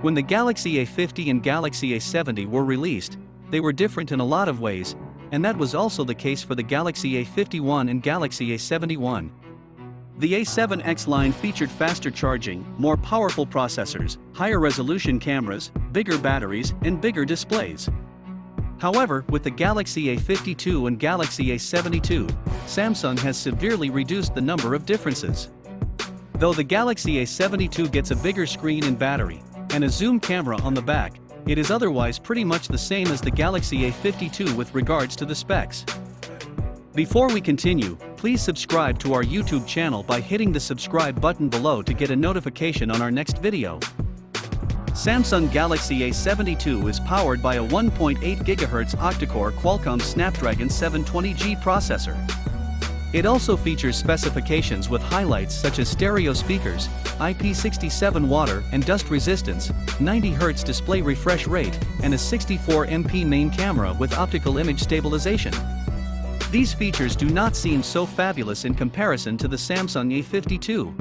When the Galaxy A50 and Galaxy A70 were released, they were different in a lot of ways, and that was also the case for the Galaxy A51 and Galaxy A71. The A7X line featured faster charging, more powerful processors, higher resolution cameras, bigger batteries, and bigger displays. However, with the Galaxy A52 and Galaxy A72, Samsung has severely reduced the number of differences. Though the Galaxy A72 gets a bigger screen and battery, and a zoom camera on the back, it is otherwise pretty much the same as the Galaxy A52 with regards to the specs. Before we continue, please subscribe to our YouTube channel by hitting the subscribe button below to get a notification on our next video. Samsung Galaxy A72 is powered by a 1.8 GHz octa-core Qualcomm Snapdragon 720G processor. It also features specifications with highlights such as stereo speakers, IP67 water and dust resistance, 90 Hz display refresh rate, and a 64 MP main camera with optical image stabilization. These features do not seem so fabulous in comparison to the Samsung A52.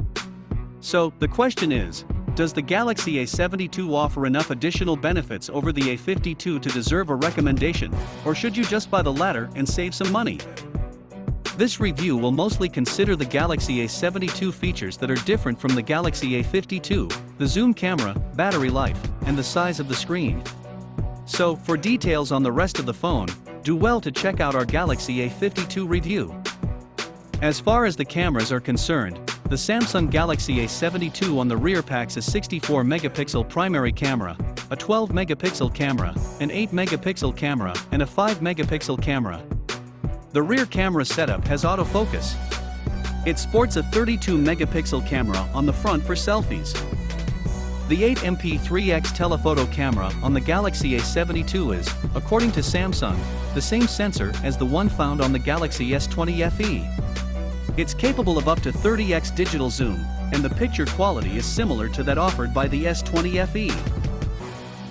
So, the question is, does the Galaxy A72 offer enough additional benefits over the A52 to deserve a recommendation, or should you just buy the latter and save some money? This review will mostly consider the Galaxy A72 features that are different from the Galaxy A52, the zoom camera, battery life, and the size of the screen. So, for details on the rest of the phone, do well to check out our Galaxy A52 review. As far as the cameras are concerned, the Samsung Galaxy A72 on the rear packs a 64 megapixel primary camera, a 12 megapixel camera, an 8 megapixel camera, and a 5 megapixel camera. The rear camera setup has autofocus. It sports a 32 megapixel camera on the front for selfies. The 8MP 3x telephoto camera on the Galaxy A72 is, according to Samsung, the same sensor as the one found on the Galaxy S20 FE. It's capable of up to 30x digital zoom, and the picture quality is similar to that offered by the S20 FE.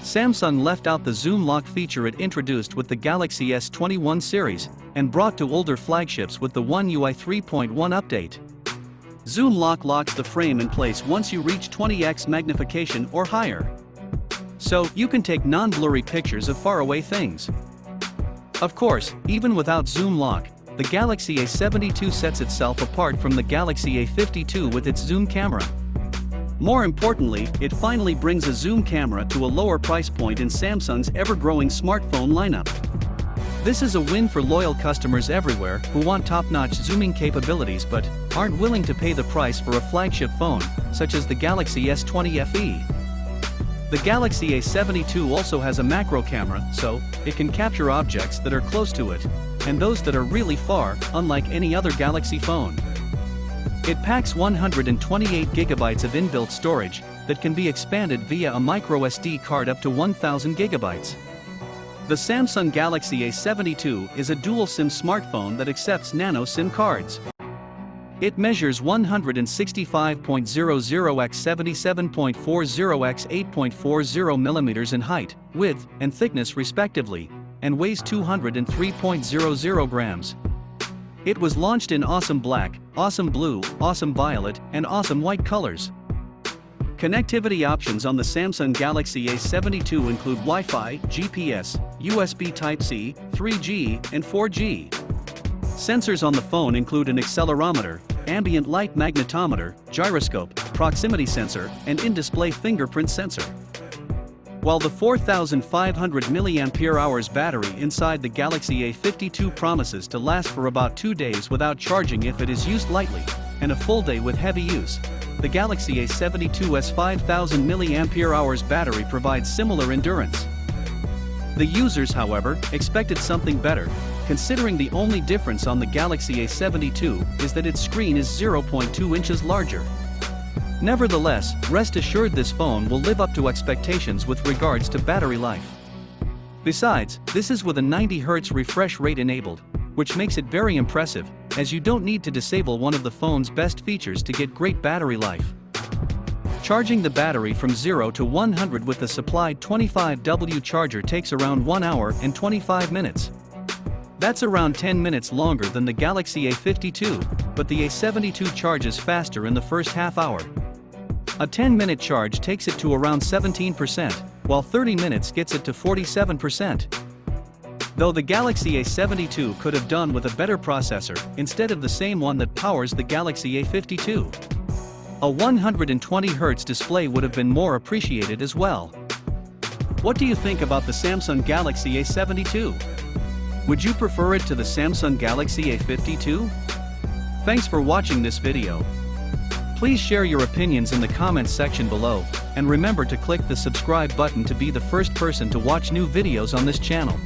Samsung left out the zoom lock feature it introduced with the Galaxy S21 series, and brought to older flagships with the One UI 3.1 update. Zoom lock locks the frame in place once you reach 20x magnification or higher. So, you can take non-blurry pictures of faraway things. Of course, even without zoom lock, the Galaxy A72 sets itself apart from the Galaxy A52 with its zoom camera. More importantly, it finally brings a zoom camera to a lower price point in Samsung's ever-growing smartphone lineup. This is a win for loyal customers everywhere who want top-notch zooming capabilities but aren't willing to pay the price for a flagship phone, such as the Galaxy S20 FE. The Galaxy A72 also has a macro camera, so it can capture objects that are close to it, and those that are really far, unlike any other Galaxy phone. It packs 128 GB of inbuilt storage that can be expanded via a microSD card up to 1000 GB. The Samsung Galaxy A72 is a dual SIM smartphone that accepts nano SIM cards. It measures 165.00 x 77.40 x 8.40 mm in height, width, and thickness respectively, and weighs 203.00 grams. It was launched in Awesome Black, Awesome Blue, Awesome Violet, and Awesome White colors. Connectivity options on the Samsung Galaxy A72 include Wi-Fi, GPS, USB Type-C, 3G, and 4G. Sensors on the phone include an accelerometer, ambient light magnetometer, gyroscope, proximity sensor, and in-display fingerprint sensor. While the 4,500 mAh battery inside the Galaxy A52 promises to last for about 2 days without charging if it is used lightly, and a full day with heavy use, the Galaxy A72's 5,000 mAh battery provides similar endurance. The users, however, expected something better, considering the only difference on the Galaxy A72 is that its screen is 0.2 inches larger. Nevertheless, rest assured this phone will live up to expectations with regards to battery life. Besides, this is with a 90 Hz refresh rate enabled, which makes it very impressive, as you don't need to disable one of the phone's best features to get great battery life. Charging the battery from 0 to 100 with the supplied 25W charger takes around 1 hour and 25 minutes. That's around 10 minutes longer than the Galaxy A52, but the A72 charges faster in the first half hour. A 10-minute charge takes it to around 17%, while 30 minutes gets it to 47%. Though the Galaxy A72 could have done with a better processor instead of the same one that powers the Galaxy A52. A 120Hz display would have been more appreciated as well. What do you think about the Samsung Galaxy A72? Would you prefer it to the Samsung Galaxy A52? Thanks for watching this video. Please share your opinions in the comments section below, and remember to click the subscribe button to be the first person to watch new videos on this channel.